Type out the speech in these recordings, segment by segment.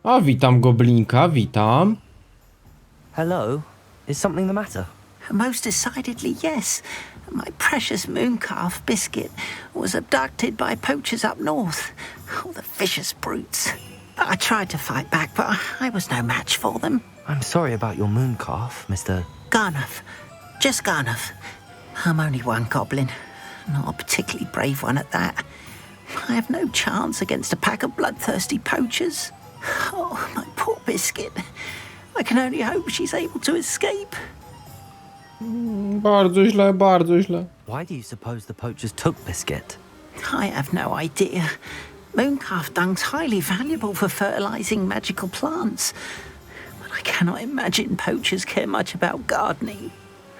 A witam Goblinka, witam. Hello? Is something the matter? Most decidedly, yes. My precious mooncalf Biscuit was abducted by poachers up north. Oh, the vicious brutes. I tried to fight back, but I was no match for them. I'm sorry about your moon calf, Mr. Garnuff. Just Garnuff. I'm only one goblin. Not a particularly brave one at that. I have no chance against a pack of bloodthirsty poachers. Oh, my poor Biscuit. I can only hope she's able to escape. Bardzo źle, bardzo źle. Why do you suppose the poachers took Biscuit? I have no idea. Mooncalf dung's highly valuable for fertilizing magical plants. But I cannot imagine poachers care much about gardening.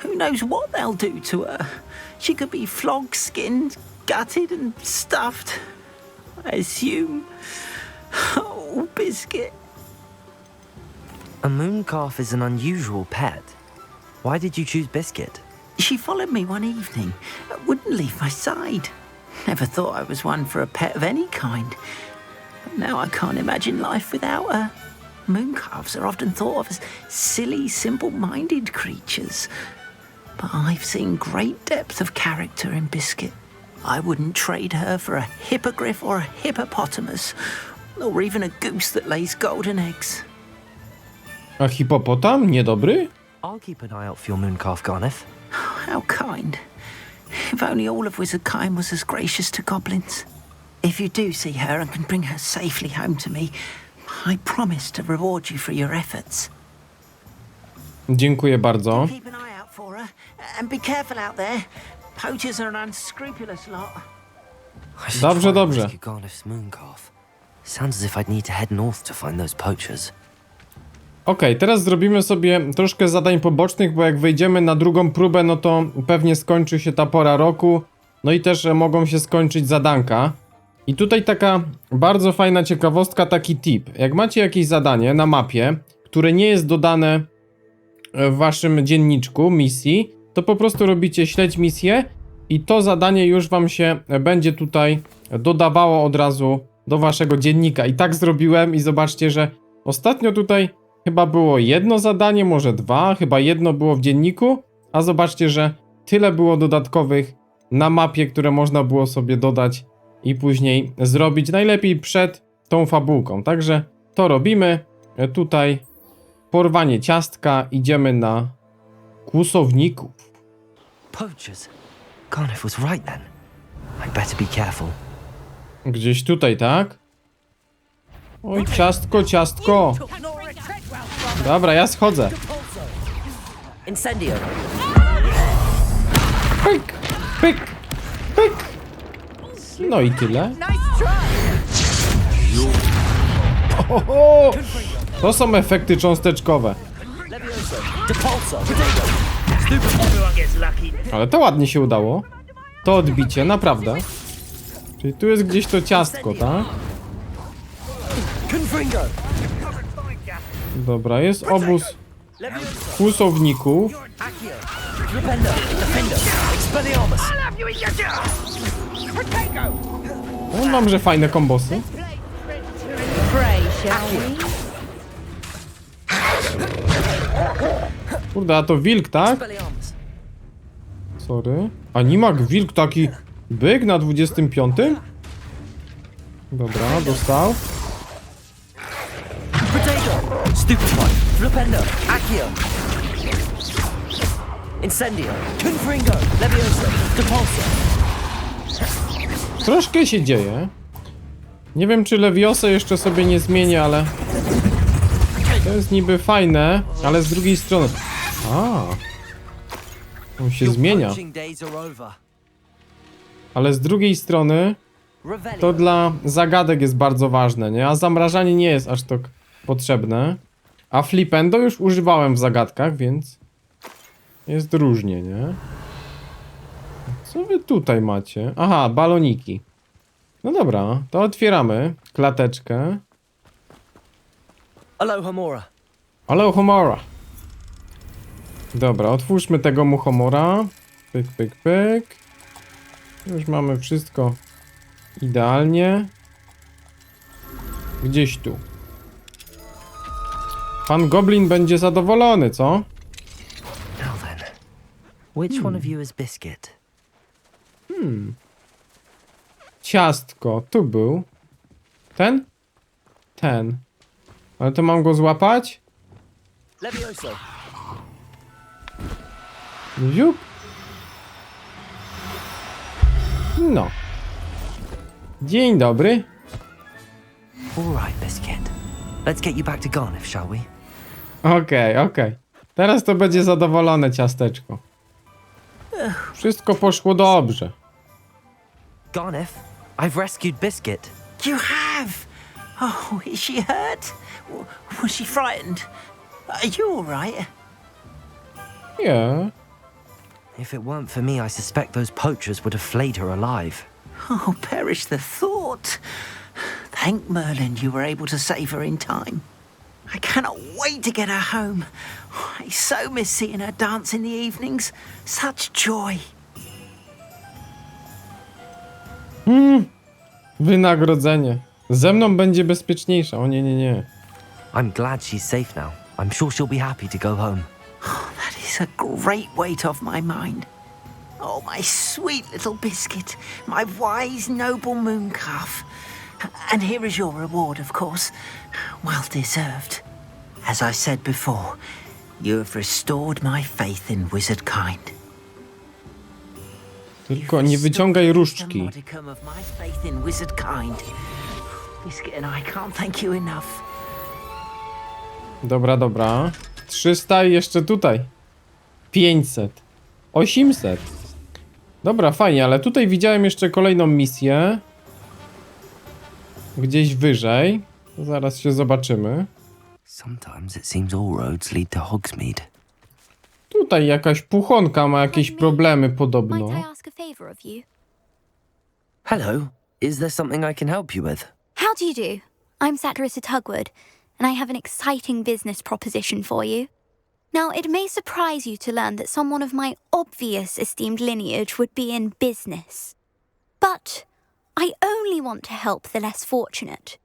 Who knows what they'll do to her? She could be flogged, skinned, gutted and stuffed. I assume. Oh, Biscuit. A moon calf is an unusual pet. Why did you choose Biscuit? She followed me one evening, wouldn't leave my side. Never thought I was one for a pet of any kind. But now I can't imagine life without her. Mooncalves are often thought of as silly, simple-minded creatures. But I've seen great depth of character in Biscuit. I wouldn't trade her for a hippogriff or a hippopotamus, or even a goose that lays golden eggs. A hipopotam? Niedobry? I'll keep an eye out for your moon calf, Garniff. How kind. If only all of Wizardkind was as gracious to goblins. If you do see her and can bring her safely home to me, I promise to reward you for your efforts. Dziękuję bardzo. Keep an eye out for her, and be careful out there. Poachers are an unscrupulous lot. I should Dobrze, try and dobrze. rescue Garniff's moon calf. Sounds as if I'd need to head north to find those poachers. Okej, teraz zrobimy sobie troszkę zadań pobocznych, bo jak wejdziemy na drugą próbę, no to pewnie skończy się ta pora roku. No i też mogą się skończyć zadanka. I tutaj taka bardzo fajna ciekawostka, taki tip. Jak macie jakieś zadanie na mapie, które nie jest dodane w waszym dzienniczku misji, to po prostu robicie śledź misję i to zadanie już wam się będzie tutaj dodawało od razu do waszego dziennika. I tak zrobiłem i zobaczcie, że ostatnio tutaj chyba było jedno zadanie, może dwa, chyba jedno było w dzienniku, a zobaczcie, że tyle było dodatkowych na mapie, które można było sobie dodać i później zrobić, najlepiej przed tą fabułką. Także to robimy. Tutaj porwanie ciastka, idziemy na kłusowników. Poachers? Garniff was right then. I'd better be careful. Gdzieś tutaj, tak? Oj, ciastko, ciastko. Dobra, ja schodzę. Incendio! Pyk, pyk, pyk. No i tyle. Oho! To są efekty cząsteczkowe. Ale to ładnie się udało. To odbicie, naprawdę. Czyli tu jest gdzieś to ciastko, tak? Dobra, jest obóz kłusowników. No, mam, że fajne kombosy. Pray, shall we? Kurde, a to wilk, tak? Sorry. Animak, wilk taki byk na 25? Dobra, dostał. Stupefy! Flipendo! Accio! Incendio! Confringo! Levioso! Depulso! Troszkę się dzieje. Nie wiem, czy Leviosa jeszcze sobie nie zmienię, ale... To jest niby fajne, ale z drugiej strony... A, on się zmienia. Ale z drugiej strony to dla zagadek jest bardzo ważne, nie? A zamrażanie nie jest aż tak potrzebne. A Flipendo już używałem w zagadkach, więc jest różnie, nie? Co wy tutaj macie? Aha, baloniki. No dobra, to otwieramy klateczkę. Alohomora! Alohomora. Dobra, otwórzmy tego muchomora. Pyk, pyk, pyk. Już mamy wszystko idealnie. Gdzieś tu. Pan Goblin będzie zadowolony, co? Now then, which one of you is Biscuit? Ciastko, tu był. Ten? Ten. Ale to mam go złapać? Levioso. Ziup. No. Dzień dobry. All right, Biscuit. Let's get you back to Garniff, shall we? Okej. Teraz to będzie zadowolone ciasteczko. Wszystko poszło dobrze. Garniff, I've rescued Biscuit. You have? Oh, is she hurt? Was she frightened? Are you all right? Nie. If it weren't for me, I suspect those poachers would have flayed her alive. Oh, perish the thought. Thank Merlin you were able to save her in time. I cannot wait to get her home. I so miss seeing her dance in the evenings. Such joy. Wynagrodzenie. Ze mną będzie bezpieczniejsza. O nie. I'm glad she's safe now. I'm sure she'll be happy to go home. That is a great weight off my mind. Oh, my sweet little biscuit, my wise, noble moon calf. And here is your reward, of course. Well deserved. As I said before, you have restored my faith in wizard kind. Tylko nie wyciągaj różdżki. Modicum of my faith in wizard kind. Biscuit and I can't thank you enough. Dobra. 300 i jeszcze tutaj. 500. 800. Dobra, fajnie, ale tutaj widziałem jeszcze kolejną misję. Gdzieś wyżej. Zaraz się zobaczymy. Sometimes it seems all roads lead to Hogsmeade. Tutaj jakaś puchonka ma jakieś problemy podobno. Might I ask a favor of you? Hello, is there something I can help you with? How do you do? I'm Satirissa Tugwood, and I have an exciting business proposition for you. Now, it may surprise you to learn that someone of my obvious esteemed lineage would be in business. But I only want to help the less fortunate.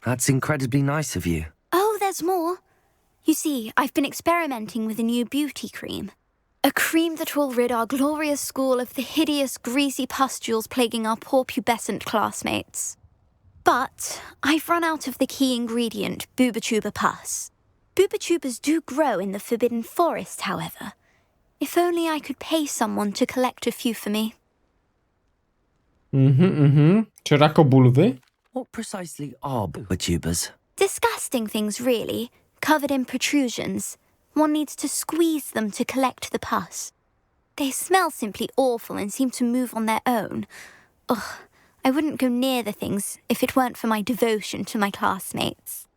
That's incredibly nice of you. Oh, there's more. You see, I've been experimenting with a new beauty cream. A cream that will rid our glorious school of the hideous, greasy pustules plaguing our poor pubescent classmates. But I've run out of the key ingredient, Bubatuba pus. Bubatubas do grow in the Forbidden Forest, however. If only I could pay someone to collect a few for me. Czy rakobulwy? What precisely are Bubatubas? Disgusting things, really, covered in protrusions. One needs to squeeze them to collect the pus. They smell simply awful and seem to move on their own. Ugh, I wouldn't go near the things if it weren't for my devotion to my classmates.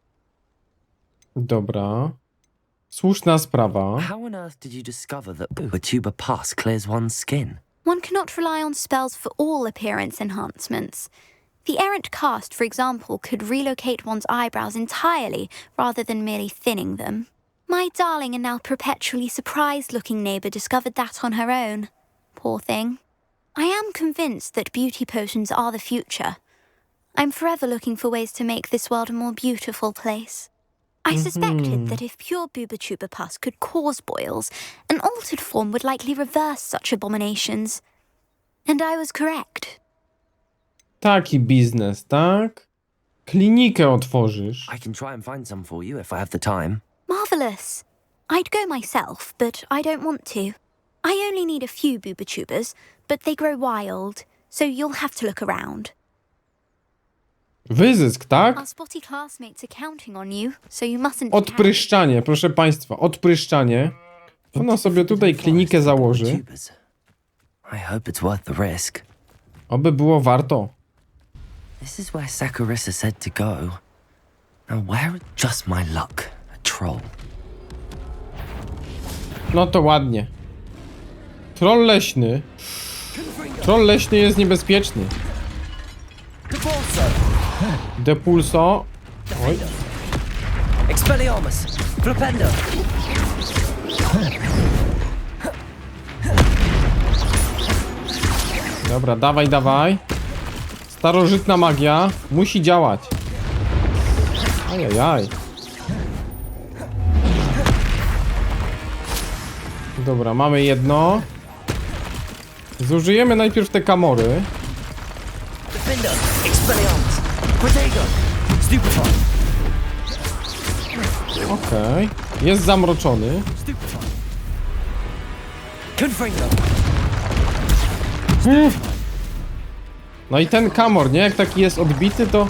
Dobra. Słuszna sprawa. How on earth did you discover that Bubatuba pus clears one's skin? One cannot rely on spells for all appearance enhancements. The errant cast, for example, could relocate one's eyebrows entirely rather than merely thinning them. My darling and now perpetually surprised-looking neighbour discovered that on her own. Poor thing. I am convinced that beauty potions are the future. I'm forever looking for ways to make this world a more beautiful place. I suspected that if pure Bubatuba pus could cause boils, an altered form would likely reverse such abominations. And I was correct. Taki biznes, tak? Klinikę otworzysz. I can try and find some for you if I have the time. Marvellous. I'd go myself, but I don't want to. I only need a few Bubatubas, but they grow wild, so you'll have to look around. Wyzysk, tak? Our spotty classmates are counting on you, so you mustn't Odpryszczanie, proszę państwa, odpryszczanie. Ona sobie tutaj klinikę założy. Bubatuba's. I hope it's worth the risk. Oby było warto. This is where Sakurissa said to go. Now where just my luck? A troll. No to ładnie. Troll leśny. Troll leśny jest niebezpieczny. Depulso. Oj. Expelliarmus! Flipendo! Dobra, dawaj. Starożytna magia musi działać. Ajajaj. Dobra, mamy jedno. Zużyjemy najpierw te kamory. Defender, Expelliarmus, Protego, Stupefy, Okej. Jest zamroczony. Stupefy, Confringo, No i ten kamor, nie? Jak taki jest odbity, to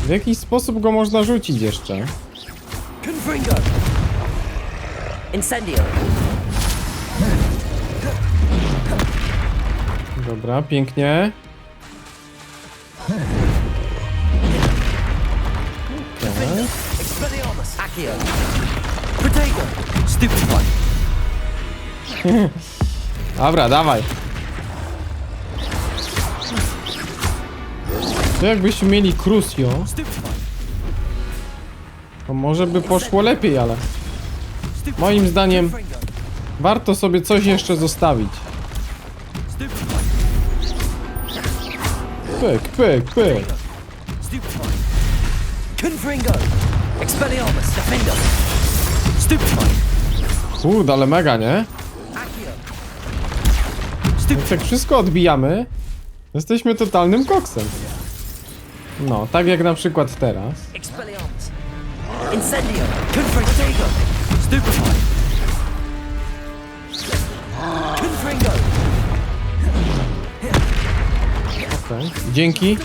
w jakiś sposób go można rzucić jeszcze. Confringo, Incendio, Dobra, pięknie. Defender, Expelliarmus, Accio, Protego, Stupefy, Dobra, dawaj. To jakbyśmy mieli Crucio, Stupefy, to może by poszło lepiej, ale Stupefy, moim zdaniem Confringo, warto sobie coś jeszcze zostawić. Stupefy, Pyk, pyk, pyk. Stupefy, Confringo, Expelliarmus, Defender, Stupefy, Kurde, ale mega, nie? Accio, Jak tak wszystko odbijamy, jesteśmy totalnym koksem. No, tak jak na przykład teraz. Expelliarmus, Incendio, Confringo, Stupefy, Confringo, Okej. Dzięki.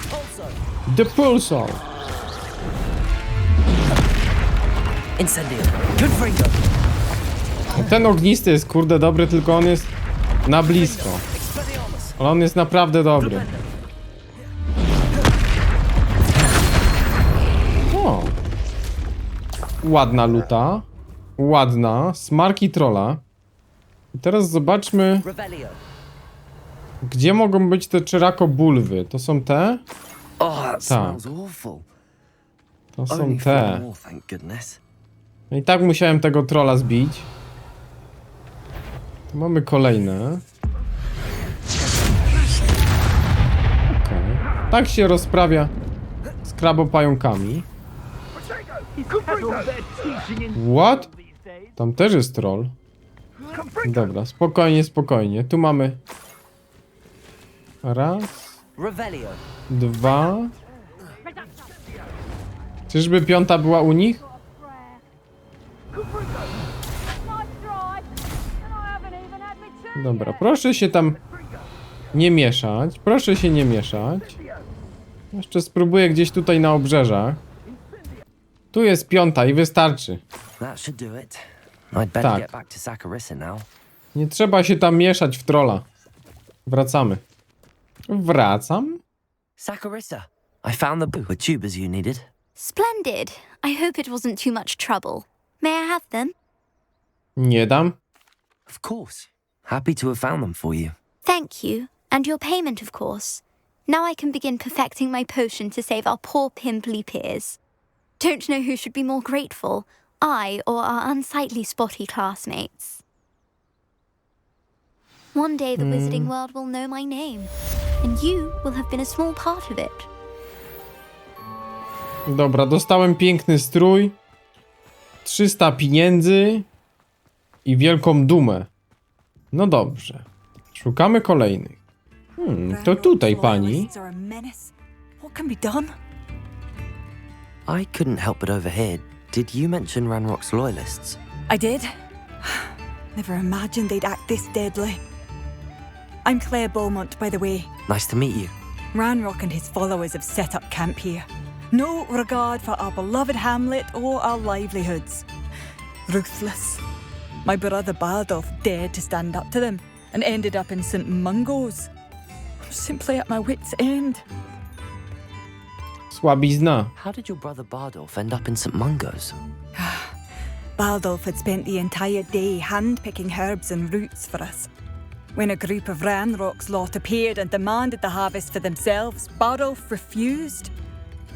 The Pulsar. Incendio, Confringo, Ten ognisty jest kurde dobry, tylko on jest na blisko. Expelliarmus, Ale on jest naprawdę dobry. O. Ładna luta. Ładna. Smarki trolla. I teraz zobaczmy, Revelio. gdzie mogą być te Chirako bulwy. To są te? Oh, that smells awful. To są Only four te. more, thank goodness. No i tak musiałem tego trolla zbić. Tu mamy kolejne. Okej. Tak się rozprawia z krabopająkami. What? Tam też jest troll. Dobra, spokojnie, spokojnie. Tu mamy... Raz, Revelio. dwa... Czyżby piąta była u nich? Dobra, proszę się tam nie mieszać. Proszę się nie mieszać. Jeszcze spróbuję gdzieś tutaj na obrzeżach. Tu jest piąta i wystarczy. That should do it. I'd better Tak. get back to Saccharissa now. Nie trzeba się tam mieszać w trolla. Wracamy. Wracam? Saccharissa, I found the tubers you needed. Splendid. I hope it wasn't too much trouble. May I have them? Nie dam. Of course. Happy to have found them for you. Thank you. And your payment, of course. Now I can begin perfecting my potion to save our poor pimply peers. Don't know who should be more grateful, I or our unsightly spotty classmates. One day the wizarding world will know my name, and you will have been a small part of it. Dobra, dostałem piękny strój. 300 pieniędzy. I wielką dumę. No dobrze. Szukamy kolejnych. To tutaj pani. What can be done? I couldn't help but overhear. Did you mention Ranrock's loyalists? I did. Never imagined they'd act this deadly. I'm Claire Beaumont, by the way. Nice to meet you. Ranrock and his followers have set up camp here. No regard for our beloved hamlet or our livelihoods. Ruthless. My brother Bardolph dared to stand up to them and ended up in St. Mungo's. I'm simply at my wit's end. Słabizna. How did your brother Bardolph end up in St. Mungo's? Bardolph had spent the entire day hand-picking herbs and roots for us. When a group of Ranrock's lot appeared and demanded the harvest for themselves, Bardolph refused.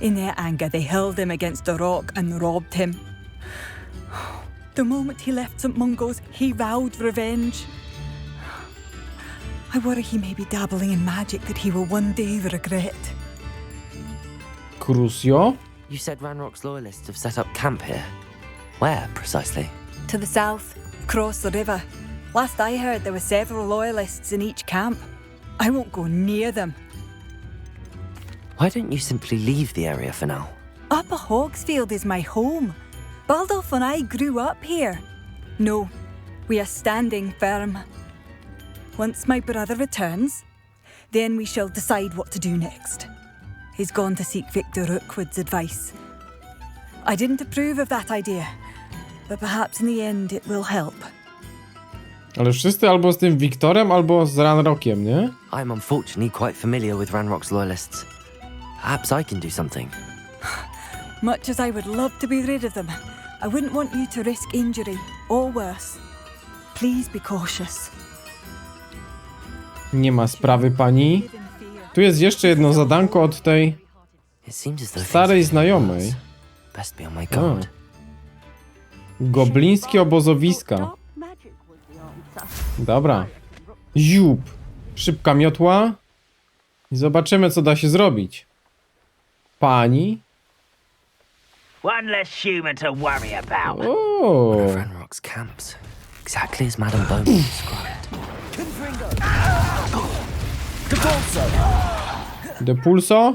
In their anger, they hurled him against a rock and robbed him. The moment he left St. Mungo's, he vowed revenge. I worry he may be dabbling in magic that he will one day regret. Crucio? You said Ranrock's loyalists have set up camp here. Where, precisely? To the south, across the river. Last I heard, there were several loyalists in each camp. I won't go near them. Why don't you simply leave the area for now? Upper Hogsfield is my home. Baldolf and I grew up here. No, we are standing firm. Once my brother returns, then we shall decide what to do next. He's gone to seek Victor Rookwood's advice. I didn't approve of that idea, but perhaps in the end it will help. Ale wszyscy albo z tym Wiktorem, albo z Ranrockiem, nie? I'm unfortunately quite familiar with Ranrock's loyalists. Perhaps I can do something. Much as I would love to be rid of them, I wouldn't want you to risk injury or worse. Please be cautious. Nie ma sprawy, pani. Tu jest jeszcze jedno zadanko od tej It seems as though starej things are getting znajomej. worse. Best be on my guard. Goblińskie obozowiska. Dobra. Ziup. Szybka miotła. I zobaczymy, co da się zrobić. Pani. One less human to worry about. O. Ranrock's camps. Exactly as Madame Bowman described. Depulso.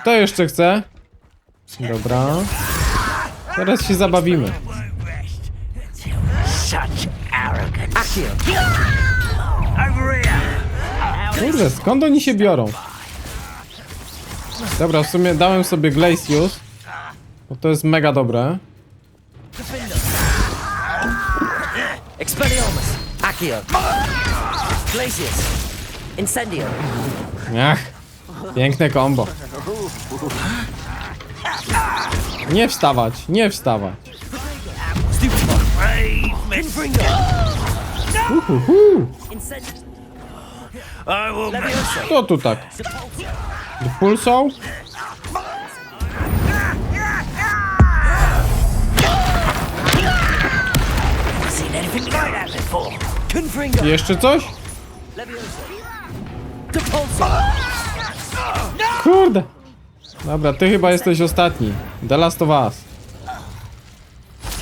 Kto jeszcze chce? Dobra. Teraz się zabawimy. Such arrogance. Over here. Kurde, skąd oni się biorą? Dobra, w sumie dałem sobie Glacius, bo to jest mega dobre. Expelliarmus! Accio! Glacius! Incendio! Ach, piękne combo. Nie wstawać, nie wstawać. Uhuhu. Kto tu tak? Depulso? Seen anything like that before? Jeszcze coś? Kurde. Dobra, ty chyba jesteś ostatni. The Last of Us.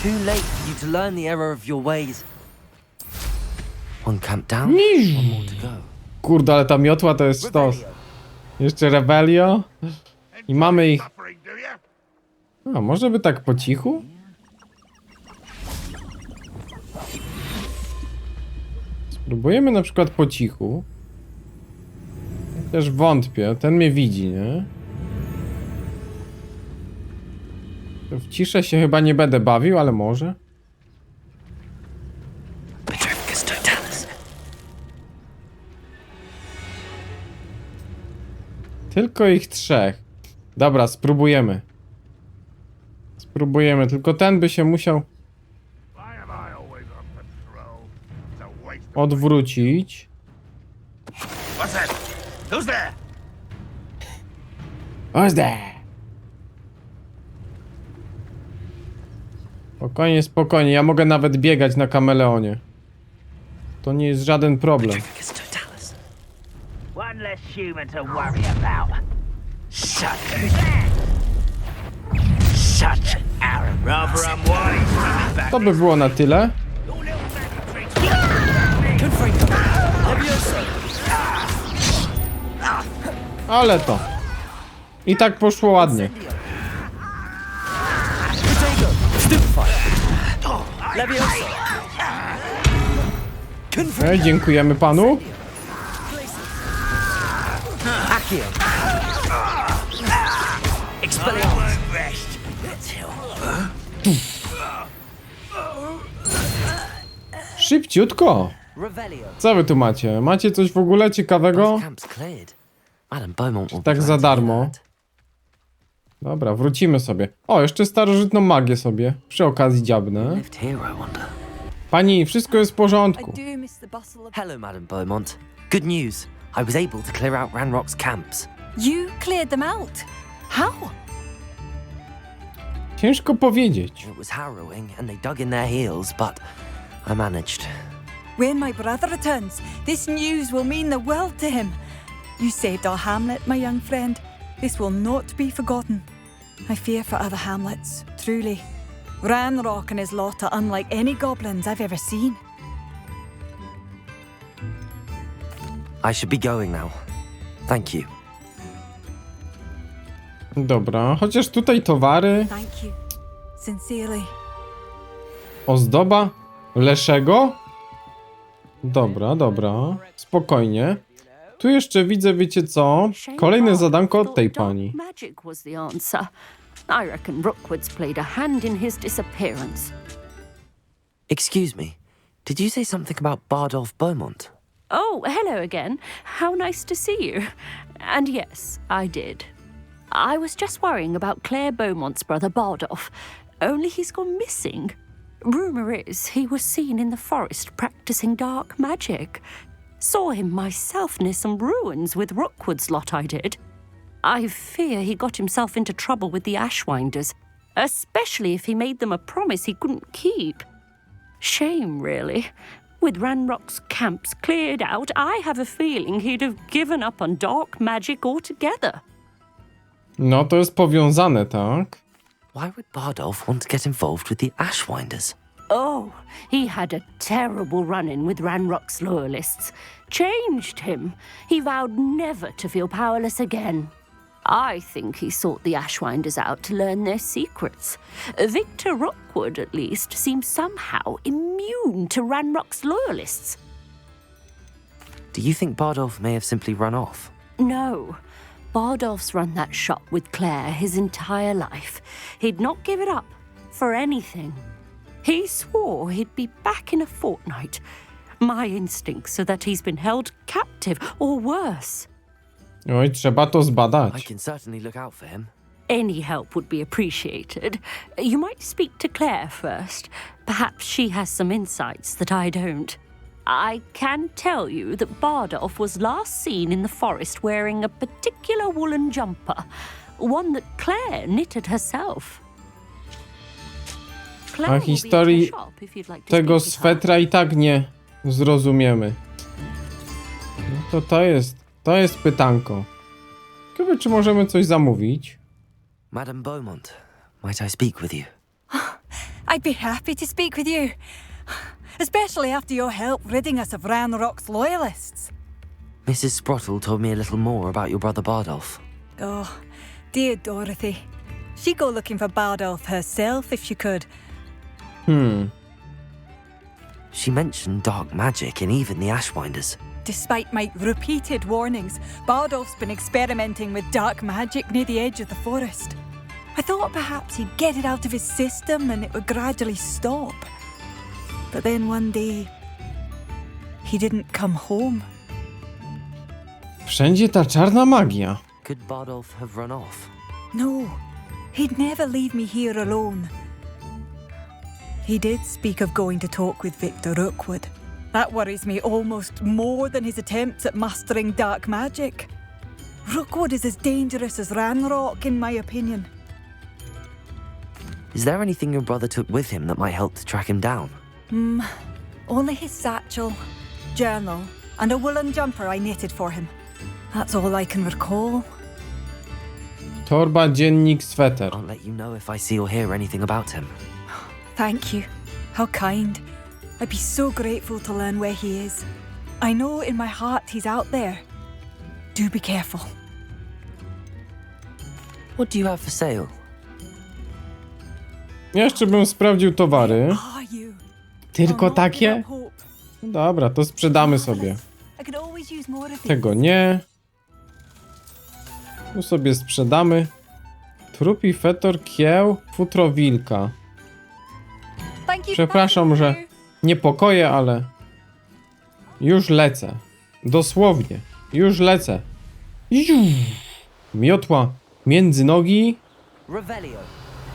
Too late for you to learn the error of your ways. One camp down, Niż. one more to go. Kurde, ale ta miotła to jest sztos. Jeszcze Rebelio. I mamy ich... A, może by tak po cichu? Spróbujemy na przykład po cichu. Też wątpię, ten mnie widzi, nie? To w ciszę się chyba nie będę bawił, ale może. Petrificus totalis. Tylko ich 3. Dobra, spróbujemy. Spróbujemy, tylko ten by się musiał odwrócić. What's that? Who's there? Who's there? Spokojnie, spokojnie. Ja mogę nawet biegać na kameleonie. To nie jest żaden problem. Petrificus totalis. One less human to worry about. Such arrogance. Rather unwise. To by było na tyle. Ale to. I tak poszło ładnie. Dziękujemy panu. Accio! Expelliarmus! Szybciutko. Revelio! Co wy tu macie? Macie coś w ogóle ciekawego? Both camps cleared. Madame Beaumont will be Tak glad za to hear darmo. that. Dobra, wrócimy sobie. O, jeszcze starożytną magię sobie. Przy okazji dziabnę. Lived here, I wonder. Pani, wszystko jest w I porządku. do miss the bustle of... Hello, Madame Beaumont. Good news. I was able to clear out Ranrock's camps. You cleared them out? How? Ciężko powiedzieć. It was harrowing, and they dug in their heels, but I managed. When my brother returns, this news will mean the world to him. You saved our hamlet, my young friend. This will not be forgotten. I fear for other hamlets, truly. Ranrock and his lot are unlike any goblins I've ever seen. I should be going now. Thank you. Dobra, chociaż tutaj towary, Thank you. Sincerely. ozdoba Leszego. Dobra, dobra, spokojnie. Tu jeszcze widzę, wiecie co? Kolejne zadanko od tej pani. Magic was the answer. I reckon Rookwood's played a hand in his disappearance. Excuse me. Did you say something about Bardolph Beaumont? Oh, hello again. How nice to see you. And yes, I did. I was just worrying about Claire Beaumont's brother Bardolph, only he's gone missing. Rumour is he was seen in the forest practicing dark magic. Saw him myself near some ruins with Rookwood's lot, I did. I fear he got himself into trouble with the Ashwinders, especially if he made them a promise he couldn't keep. Shame, really. With Ranrock's camps cleared out, I have a feeling he'd have given up on dark magic altogether. No to jest powiązane, tak? Why would Bardolph want to get involved with the Ashwinders? Oh, he had a terrible run-in with Ranrock's loyalists. Changed him. He vowed never to feel powerless again. I think he sought the Ashwinders out to learn their secrets. Victor Rookwood, at least, seems somehow immune to Ranrock's loyalists. Do you think Bardolph may have simply run off? No. Bardolph's run that shop with Claire his entire life. He'd not give it up for anything. He swore he'd be back in a fortnight. My instincts are that he's been held captive, or worse. Oj, trzeba to I zbadać. can certainly look out for him. Any help would be appreciated. You might speak to Claire first. Perhaps she has some insights that I don't. I can tell you that Bardolph was last seen in the forest wearing a particular woolen jumper, one that Claire knitted herself. Claire will be at her historii shop if you'd like to Tego speak with her. swetra i tak nie zrozumiemy. No to jest pytanko. Ciekawe, czy możemy coś zamówić? Madame Beaumont, might I speak with you? I'd be happy to speak with you. Especially after your help ridding us of Ranrock's loyalists. Mrs. Sprottle told me a little more about your brother Bardolph. Oh, dear Dorothy. She'd go looking for Bardolph herself if she could. She mentioned dark magic and even the Ashwinders. Despite my repeated warnings, Bardolph's been experimenting with dark magic near the edge of the forest. I thought perhaps he'd get it out of his system and it would gradually stop. But then one day, he didn't come home. Wszędzie ta czarna magia. Could Bardolph have run off? No, he'd never leave me here alone. He did speak of going to talk with Victor Rookwood. That worries me almost more than his attempts at mastering dark magic. Rookwood is as dangerous as Ranrock, in my opinion. Is there anything your brother took with him that might help to track him down? Only his satchel, journal, and a woolen jumper I knitted for him. That's all I can recall. Torba, dziennik, sweter. I'll let you know if I see or hear anything about him. Thank you. How kind. I'd be so grateful to learn where he is. I know in my heart he's out there. Do be careful. What do you have for sale? Jeszcze bym sprawdził towary. Are you? Tylko Oh, give takie? up hope. No dobra, to sprzedamy sobie. I could always use more of Tego these. nie. Tu sobie sprzedamy. Trupi, fetor, kieł, futro wilka. Thank you. Przepraszam, że niepokoję, ale już lecę. Dosłownie. Już lecę. Ziu. Miotła między nogi. Revelio.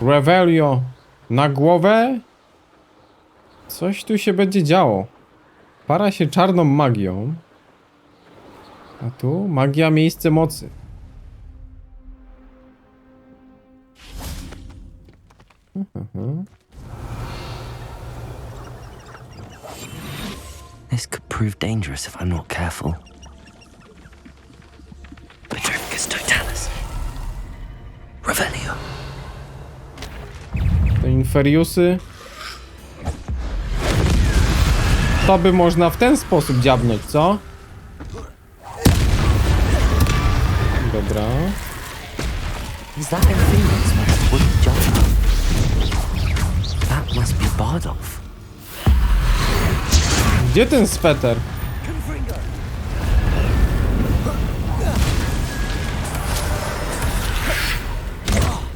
Revelio na głowę. Coś tu się będzie działo. Para się czarną magią. A tu magia, miejsce mocy. This could prove dangerous if I'm not careful. Petrificus totalis. Revelio. Te inferiusy. To by można w ten sposób dziabnąć, co? Is that Inferius with a wooden jumper? That must be Bardolph. Gdzie ten sweter?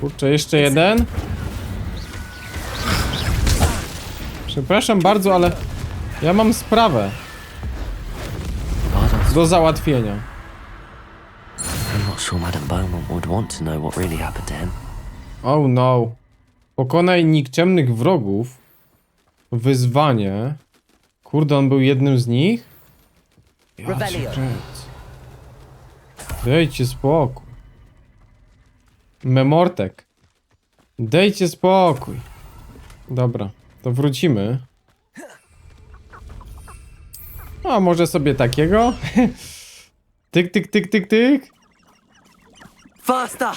Kurczę, jeszcze jeden. Przepraszam bardzo, ale ja mam sprawę Bardolph. do załatwienia. I'm not sure Madame Beaumont would want to know what really happened to him. Oh no. Pokonaj nikczemnych wrogów. Wyzwanie. Kurde, on był jednym z nich? Ja cię kręcę. Dajcie spokój. Memortek. Dajcie spokój. Dobra, to wrócimy. A może sobie takiego? Tyk, tyk, tyk, tyk, tyk. Faster!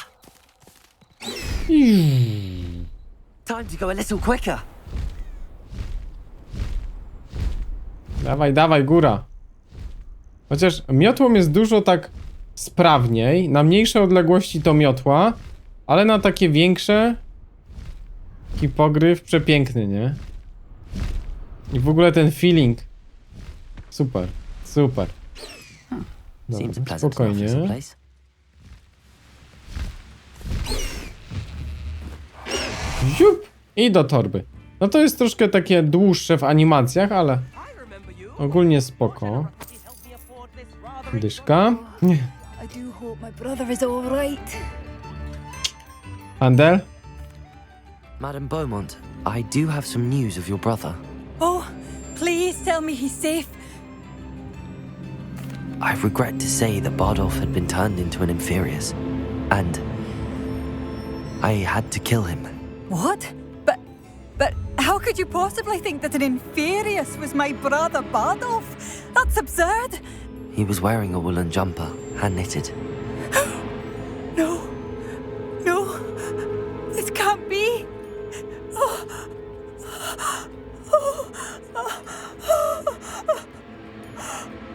Time to go a little quicker. Dawaj, dawaj, góra. Chociaż miotłą jest dużo tak sprawniej. Na mniejsze odległości to miotła, ale na takie większe taki pogryw przepiękny, nie? I w ogóle ten feeling. Super, super. Seems a Dobra, pleasant enough as a spokojnie. place. Ziup! I do torby. No to jest troszkę takie dłuższe w animacjach, ale ogólnie spoko. Dyszka. I do hope my brother is all right. Handel. Madame Beaumont, I do have some news of your brother. Oh, please tell me he's safe. I regret to say that Bardolph had been turned into an Inferius, and I had to kill him. What? But how could you possibly think that an Inferius was my brother Bardolph? That's absurd. He was wearing a woolen jumper, hand-knitted. No. No. This can't be.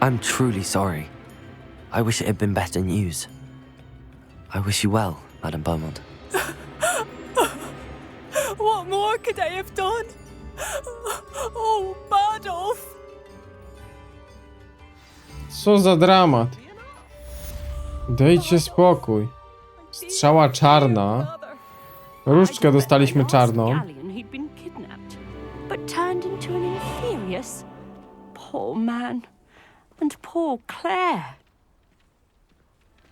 I'm truly sorry. I wish it had been better news. I wish you well, Madame Beaumont. What more could I have done? Oh, Bardolph. Co za dramat. Dajcie spokój. Strzała czarna. Różdżkę dostaliśmy czarną. Galleon he'd been kidnapped, but turned into an Inferius. Poor man. And poor Claire.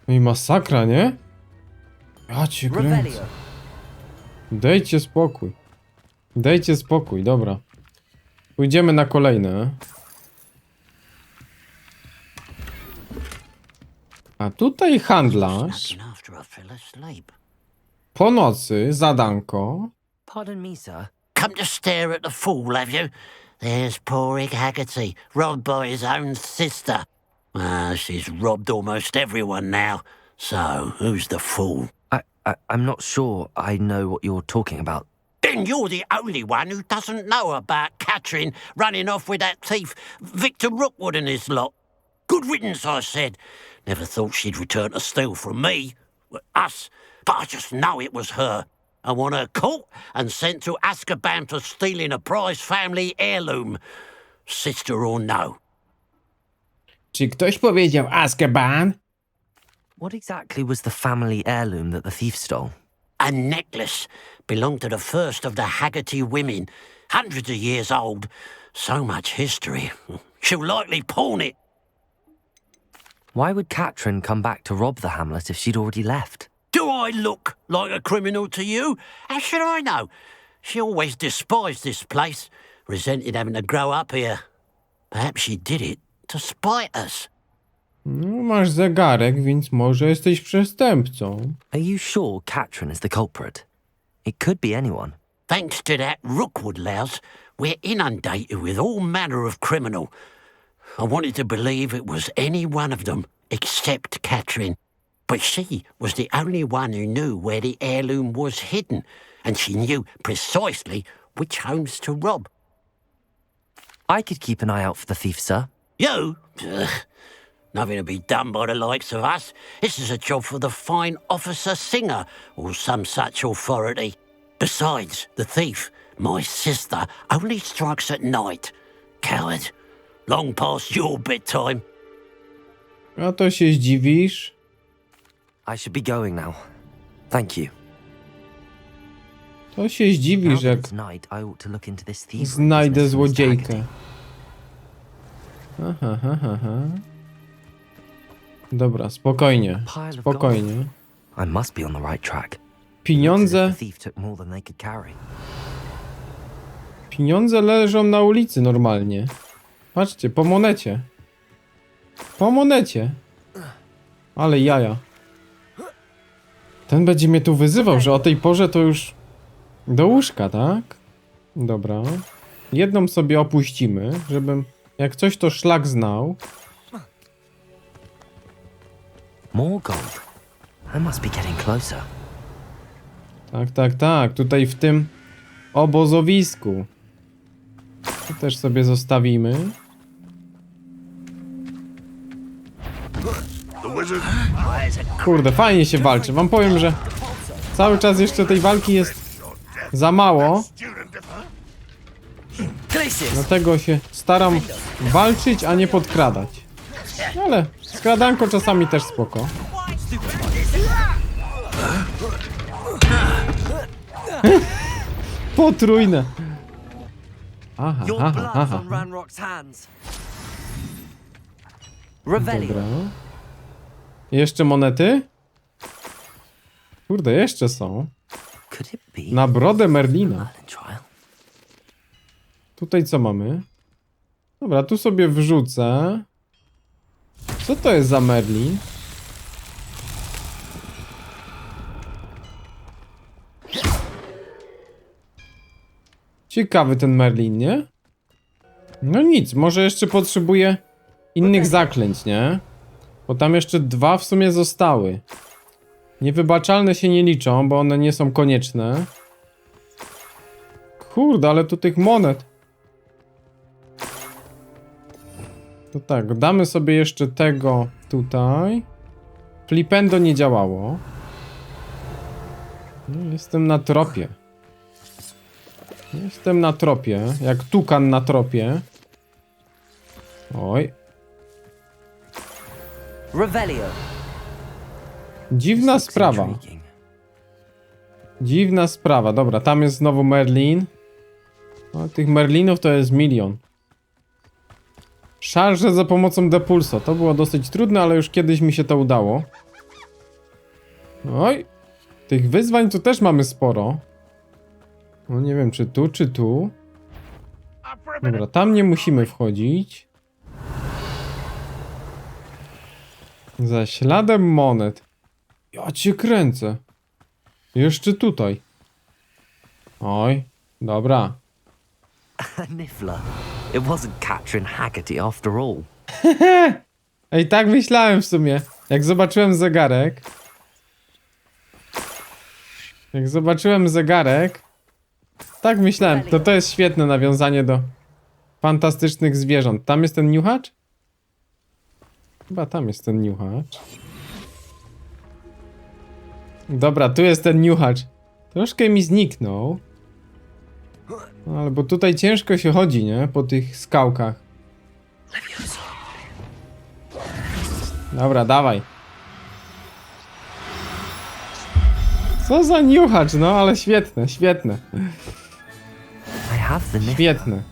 No i masakra, nie? Ja cię kręcę. Dajcie spokój. Dajcie spokój, dobra. Pójdziemy na kolejne. A tutaj handlarz. Looking after I fell asleep. Po nocy, zadanko. Pardon me, sir. Come to stare at the fool, have you? There's poor Ig Haggerty, robbed by his own sister. She's robbed almost everyone now. So, who's the fool? I'm not sure I know what you're talking about. Then you're the only one who doesn't know about Catherine running off with that thief, Victor Rookwood and his lot. Good riddance, I said. Never thought she'd return to steal from me, us, but I just know it was her. I want her caught and sent to Azkaban for stealing a prize family heirloom, sister or no. Czy ktoś powiedział Azkaban? What exactly was the family heirloom that the thief stole? A necklace belonged to the first of the Haggerty women, hundreds of years old. So much history. She'll likely pawn it. Why would Catherine come back to rob the hamlet if she'd already left? Do I look like a criminal to you? How should I know? She always despised this place, resented having to grow up here. Perhaps she did it to spite us. No, masz zegarek, więc może jesteś przestępcą. Are you sure Catherine is the culprit? It could be anyone. Thanks to that Rookwood louse, we're inundated with all manner of criminal. I wanted to believe it was any one of them, except Catherine. But she was the only one who knew where the heirloom was hidden, and she knew precisely which homes to rob. I could keep an eye out for the thief, sir. You? Ugh. Nothing to be done by the likes of us. This is a job for the fine officer Singer, or some such authority. Besides, the thief, my sister, only strikes at night. Coward. Long past your bedtime. A to się zdziwisz. I should be going now. Thank you. To się Now zdziwisz, that jak it's night, I ought to look into this thievery znajdę business, Mr. złodziejkę. Haggerty. Aha. Dobra, spokojnie. Pile of Spokojnie. I must be on the right track. Looks as Pieniądze, if the thief took more than they could carry. pieniądze leżą na ulicy normalnie. Patrzcie, po monecie. Po monecie. Ale jaja. Ten będzie mnie tu wyzywał, że o tej porze to już do łóżka, tak? Dobra. Jedną sobie opuścimy, żebym jak coś to szlak znał. More gold. I must be getting closer. Tak. Tutaj w tym obozowisku. To też sobie zostawimy. Kurde, fajnie się walczy. Wam powiem, że cały czas jeszcze tej walki jest za mało. Dlatego się staram walczyć, a nie podkradać. Ale skradanko czasami też spoko. Potrójne. Aha. Ranrock's hands. Revelio. Dobra. Jeszcze monety? Kurde, jeszcze są. Could it be Na brodę Merlina. Merlin trial? Tutaj co mamy? Dobra, tu sobie wrzucę. Co to jest za Merlin? Ciekawy ten Merlin, nie? No nic, może jeszcze potrzebuję innych zaklęć, nie? Bo tam jeszcze 2 w sumie zostały. Niewybaczalne się nie liczą, bo one nie są konieczne. Kurde, ale tu tych monet. To tak, damy sobie jeszcze tego tutaj. Flipendo nie działało. No, jestem na tropie. Jestem na tropie, jak tukan na tropie. Oj. Revelio. Dziwna sprawa. Intriguing. Dziwna sprawa. Dobra, tam jest znowu Merlin. No, tych Merlinów to jest milion. Szarże za pomocą Depulso. To było dosyć trudne, ale już kiedyś mi się to udało. Oj. Tych wyzwań tu też mamy sporo. No nie wiem, czy tu, czy tu. Dobra, tam nie musimy wchodzić. Za śladem monet. Ja cię kręcę. Jeszcze tutaj. Oj, dobra. A niffler. It wasn't Catherine Haggerty after all. Ej, tak myślałem w sumie. Jak zobaczyłem zegarek. Tak myślałem. To jest świetne nawiązanie do fantastycznych zwierząt. Tam jest ten niuchacz? Chyba tam jest ten niuchacz. Dobra, tu jest ten niuchacz. Troszkę mi zniknął. No, ale bo tutaj ciężko się chodzi, nie? Po tych skałkach. Dobra, dawaj. Co za niuchacz, no ale świetne. I have the niffler. Świetne.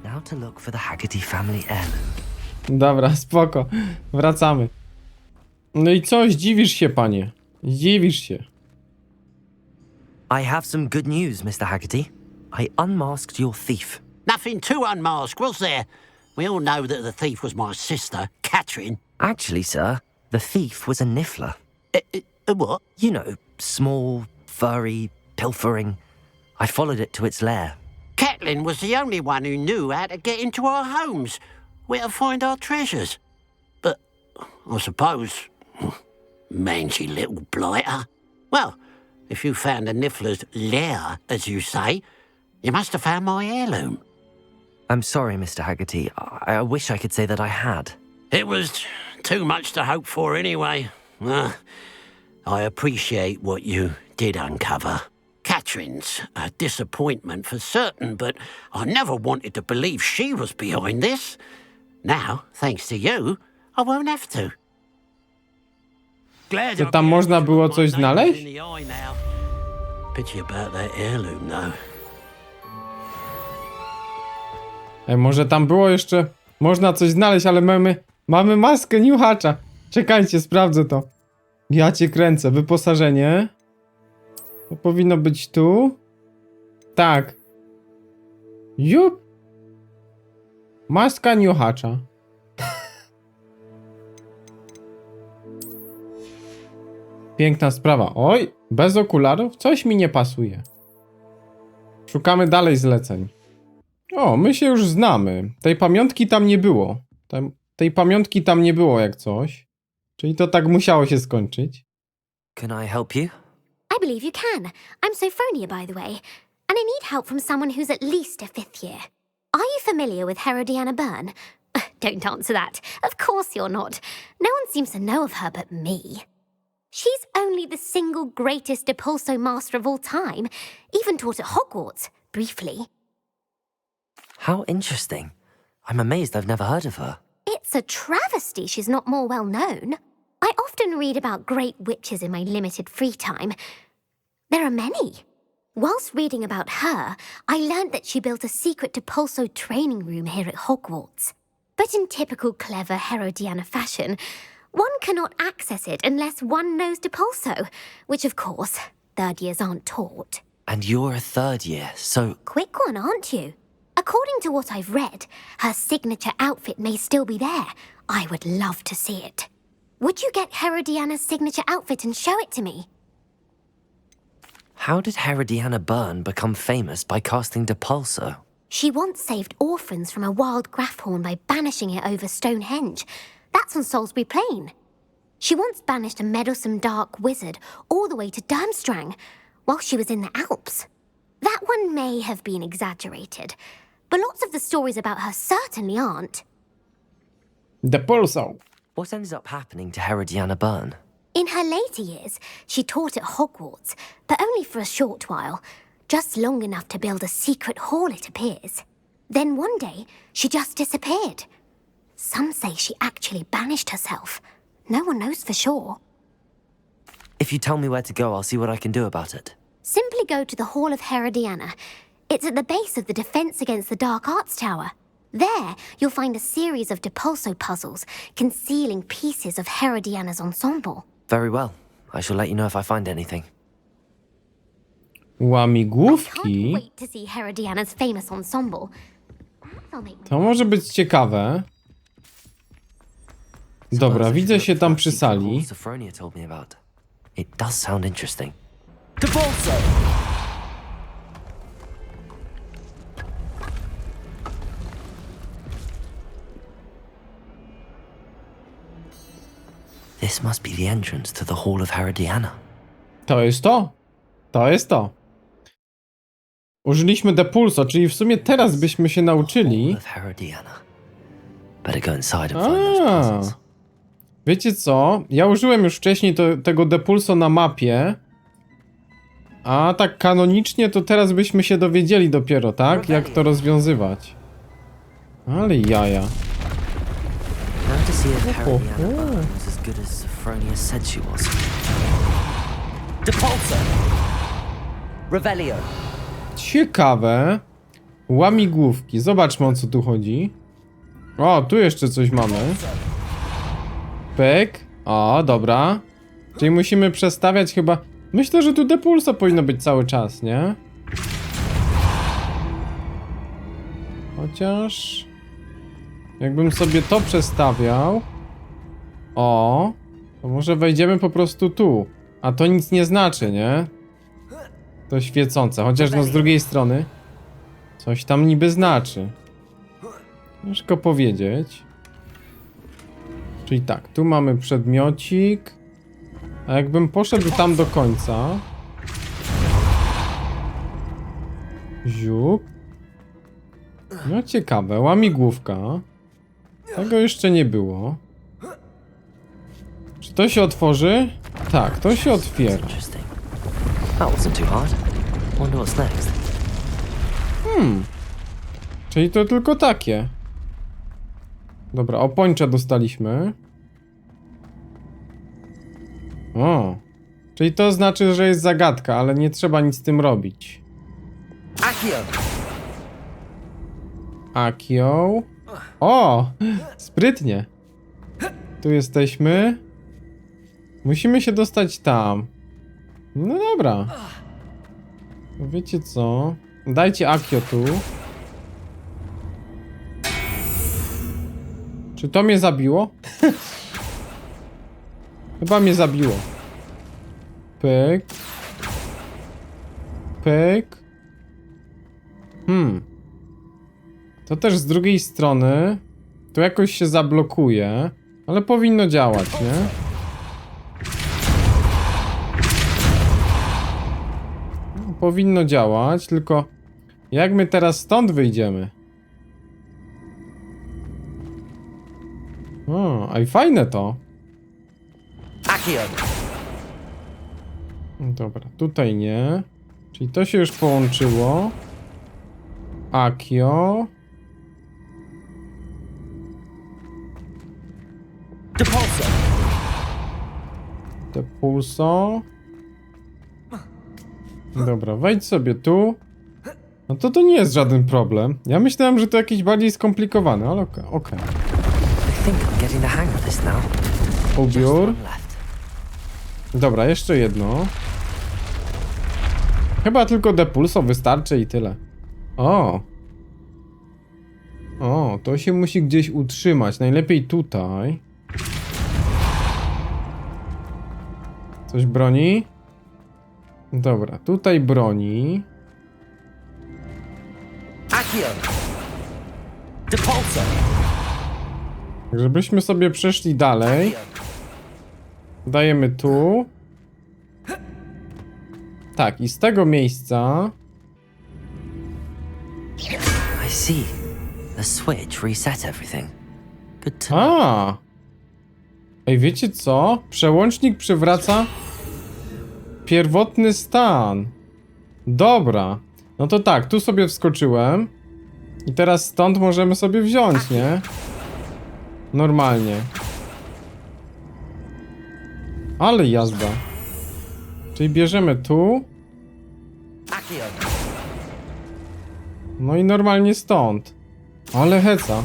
Now to look for the Haggerty family heirloom. Dobra, spoko. Wracamy. No i co? Zdziwisz się, panie. Zdziwisz się. I have some good news, Mr. Haggerty. I unmasked your thief. Nothing to unmask, was there? We all know that the thief was my sister, Catherine. Actually, sir, the thief was a niffler. What? You know, small, furry, pilfering. I followed it to its lair. Catelyn was the only one who knew how to get into our homes, where to find our treasures. But I suppose, mangy little blighter. Well, if you found the Niffler's lair, as you say, you must have found my heirloom. I'm sorry, Mr. Haggerty. I wish I could say that I had. It was too much to hope for anyway. I appreciate what you did uncover. Catherine's a disappointment for certain, but I never wanted to believe she was behind this. Now, thanks to you, I won't have to. Glad Czy I'll tam be można able to było put coś my name znaleźć? in the eye now. Pity about that heirloom, though. Ej, może tam było jeszcze... Można coś znaleźć, ale mamy maskę niuchacza. Czekajcie, sprawdzę to. Ja cię kręcę. Wyposażenie. To powinno być tu. Tak. Jup. Maska niuchacza. Piękna sprawa. Oj, bez okularów? Coś mi nie pasuje. Szukamy dalej zleceń. O, my się już znamy. Tej pamiątki tam nie było. Tej pamiątki tam nie było jak coś. Czyli to tak musiało się skończyć. Can I help you? I believe you can. I'm Sophronia, by the way, and I need help from someone who's at least a 5th year. Are you familiar with Herodiana Byrne? Don't answer that. Of course you're not. No one seems to know of her but me. She's only the single greatest Depulso master of all time. Even taught at Hogwarts, briefly. How interesting. I'm amazed I've never heard of her. It's a travesty she's not more well known. I often read about great witches in my limited free time. There are many. Whilst reading about her, I learned that she built a secret Depulso training room here at Hogwarts. But in typical clever Herodiana fashion, one cannot access it unless one knows Depulso, which of course, 3rd years aren't taught. And you're a 3rd year, so Quick one, aren't you? According to what I've read, her signature outfit may still be there. I would love to see it. Would you get Herodiana's signature outfit and show it to me? how did Herodiana Byrne become famous by casting Depulso? She once saved orphans from a wild Graphorn by banishing it over Stonehenge. That's on Salisbury Plain. She once banished a meddlesome dark wizard all the way to Durmstrang while she was in the Alps. That one may have been exaggerated, but lots of the stories about her certainly aren't. Depulso. What ended up happening to Herodiana Byrne? In her later years, she taught at Hogwarts, but only for a short while, just long enough to build a secret hall, it appears. Then one day, she just disappeared. Some say she actually banished herself. No one knows for sure. If you tell me where to go, I'll see what I can do about it. Simply go to the Hall of Herodiana. It's at the base of the Defense Against the Dark Arts Tower. There, you'll find a series of Depulso puzzles concealing pieces of Herodiana's ensemble. Very well. I shall let you know if I find anything. I can't Łamigłówki? wait to see Herodiana's famous ensemble. They'll make To może być ciekawe. Dobra, widzę się tam przy sali. Sophronia told me about. It does sound interesting. Depulso! This must be the entrance to the Hall of Herodiana. To jest to. To jest to. Użyliśmy Depulso, czyli w sumie teraz byśmy się nauczyli. Hall of Herodiana. Better go inside and find those puzzles. Wiecie co? Ja użyłem już wcześniej tego Depulso na mapie. A tak kanonicznie to teraz byśmy się dowiedzieli dopiero, tak? Jak to rozwiązywać. Ale jaja. Now to see if Herodiana Byrne was as good as Sophronia said she was. Depulso! Revelio! Ciekawe. Łamigłówki. Zobaczmy, o co tu chodzi. O, tu jeszcze coś mamy. Pyk. O, dobra. Czyli musimy przestawiać chyba... Myślę, że tu Depulso powinno być cały czas, nie? Chociaż... Jakbym sobie to przestawiał... O... To może wejdziemy po prostu tu. A to nic nie znaczy, nie? To świecące. Chociaż no z drugiej strony... Coś tam niby znaczy. Ciężko powiedzieć. Czyli tak, tu mamy przedmiocik. A jakbym poszedł tam do końca... Ziup. No ciekawe, łamigłówka. Tego jeszcze nie było. to się otworzy? Tak, to się otwiera. Interesting. That wasn't too hard. Wonder what's next. Czyli to tylko takie. Dobra, opończe dostaliśmy. O. Czyli to znaczy, że jest zagadka, ale nie trzeba nic z tym robić. Accio! Akio. O! Sprytnie. Tu jesteśmy. Musimy się dostać tam. No dobra. Wiecie co? Dajcie Akio tu. Czy to mnie zabiło? Chyba mnie zabiło. Pyk. Pyk. To też z drugiej strony to jakoś się zablokuje, ale powinno działać, nie? No, powinno działać, tylko jak my teraz stąd wyjdziemy? O, a i fajne to. Accio! Dobra, tutaj nie. Czyli to się już połączyło. Akio. Depulso! Te pulso. Dobra, wejdź sobie tu. No to nie jest żaden problem. Ja myślałem, że to jakieś bardziej skomplikowane, ale okej. I think I'm getting the hang of this now. Just Ubiór. one left. Dobra, jeszcze jedno. Chyba tylko depulso wystarczy i tyle. O! O, to się musi gdzieś utrzymać. Najlepiej tutaj. Coś broni? Dobra, tutaj broni. Accio! Depulso! Żebyśmy sobie przeszli dalej. Accio! Dajemy tu. Tak, i z tego miejsca. I see. The switch reset everything. Good to know. A! Ej, wiecie co? Przełącznik przywraca pierwotny stan. Dobra. No to tak, tu sobie wskoczyłem. I teraz stąd możemy sobie wziąć, nie? Normalnie. Ale jazda. Czyli bierzemy tu. Accio! No i normalnie stąd. Ale heca.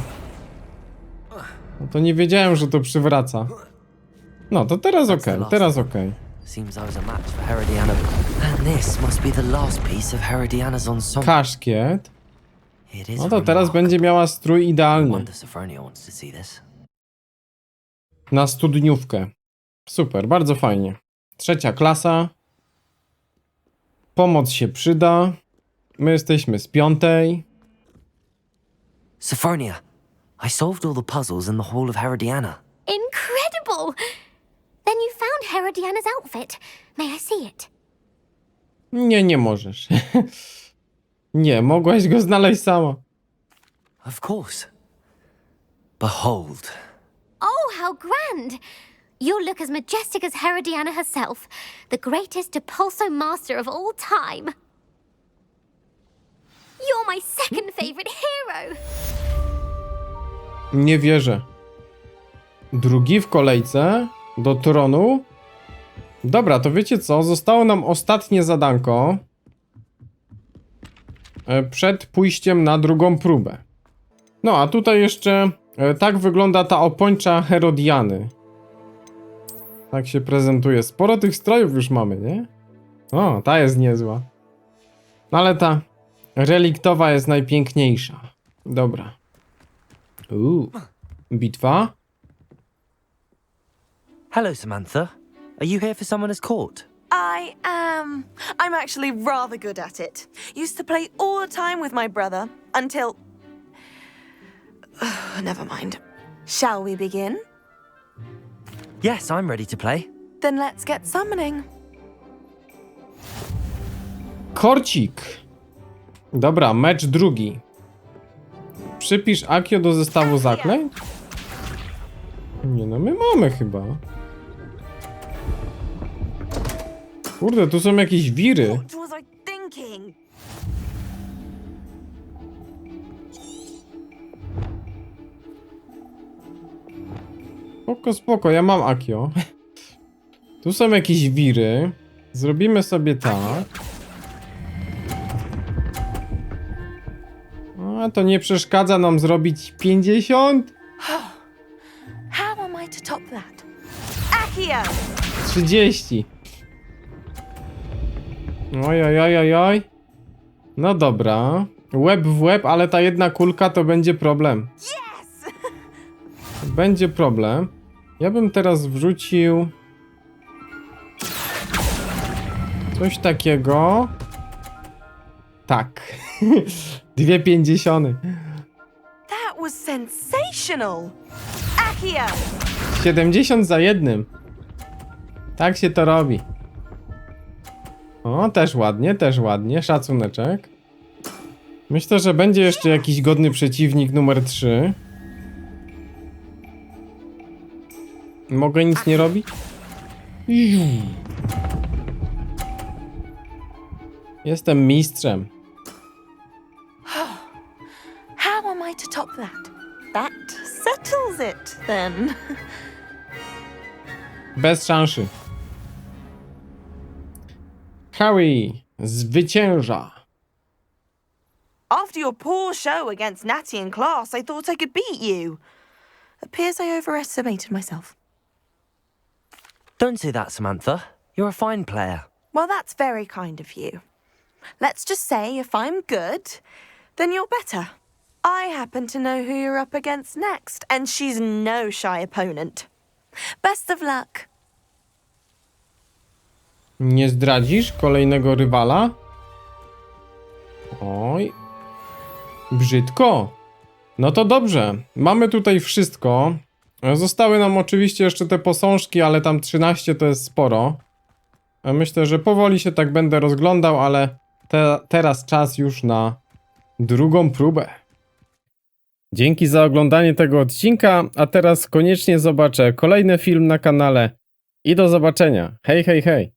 No to nie wiedziałem, że to przywraca. No to teraz okej, teraz okej. Seems I was a match for Herodiana. And this must be the last piece of Herodiana's ensemble. Kaszkiet. It is No to teraz będzie miała strój idealny. Wonder Sophronia wants to see this. Na studniówkę. Super, bardzo fajnie. 3. klasa. Pomoc się przyda. My jesteśmy z 5. Sophronia, I solved all the puzzles in the Hall of Herodiana. Incredible! Then you found Herodiana's outfit. May I see it? Nie możesz. Nie, mogłaś go znaleźć sama. Of course. Behold. Oh, how grand! You'll look as majestic as Herodiana herself, the greatest Depulso master of all time. You're my second favorite hero! Nie wierzę. Drugi w kolejce do tronu. Dobra, to wiecie co? Zostało nam ostatnie zadanko przed pójściem na drugą próbę. No, a tutaj jeszcze tak wygląda ta opończa Herodiany. Tak się prezentuje. Sporo tych strojów już mamy, nie? O, ta jest niezła. No ale ta reliktowa jest najpiękniejsza. Dobra. Bitwa. Hello, Samantha. Are you here for someone as court? I am. I'm actually rather good at it. Used to play all the time with my brother until. Never mind. Shall we begin? Yes, I'm ready to play. Then let's get summoning. Korcik. Dobra, mecz drugi. Przypisz Akio do zestawu zaklęć? Nie no, my mamy chyba. Kurde, tu są jakieś wiry. What was I thinking? Spoko, spoko, ja mam Akio. Tu są jakieś wiry. Zrobimy sobie tak. A to nie przeszkadza nam zrobić 50? How am I to top that? Accio! 30. Oj, oj, oj, oj, oj. No dobra. Łeb w łeb, ale ta jedna kulka to będzie problem. Yes! Będzie problem. Ja bym teraz wrzucił coś takiego. Tak. 2,50. That was sensational! Accio! 70 za jednym. Tak się to robi. O, też ładnie. Szacuneczek. Myślę, że będzie jeszcze jakiś godny przeciwnik numer 3. Mogę nic nie robić? Jestem mistrzem. How am I to top that? That settles it, then. Bez szansy. Harry zwycięża. After your poor show against Natty in class, I thought I could beat you. Appears I overestimated myself. Don't say that, Samantha. You're a fine player. Well, that's very kind of you. Let's just say if I'm good, then you're better. I happen to know who you're up against next, and she's no shy opponent. Best of luck. Nie zdradzisz kolejnego rywala? Oj. Brzydko. No to dobrze. Mamy tutaj wszystko. Zostały nam oczywiście jeszcze te posążki, ale tam 13 to jest sporo. Myślę, że powoli się tak będę rozglądał, ale teraz czas już na drugą próbę. Dzięki za oglądanie tego odcinka, a teraz koniecznie zobaczę kolejny film na kanale i do zobaczenia. Hej, hej, hej.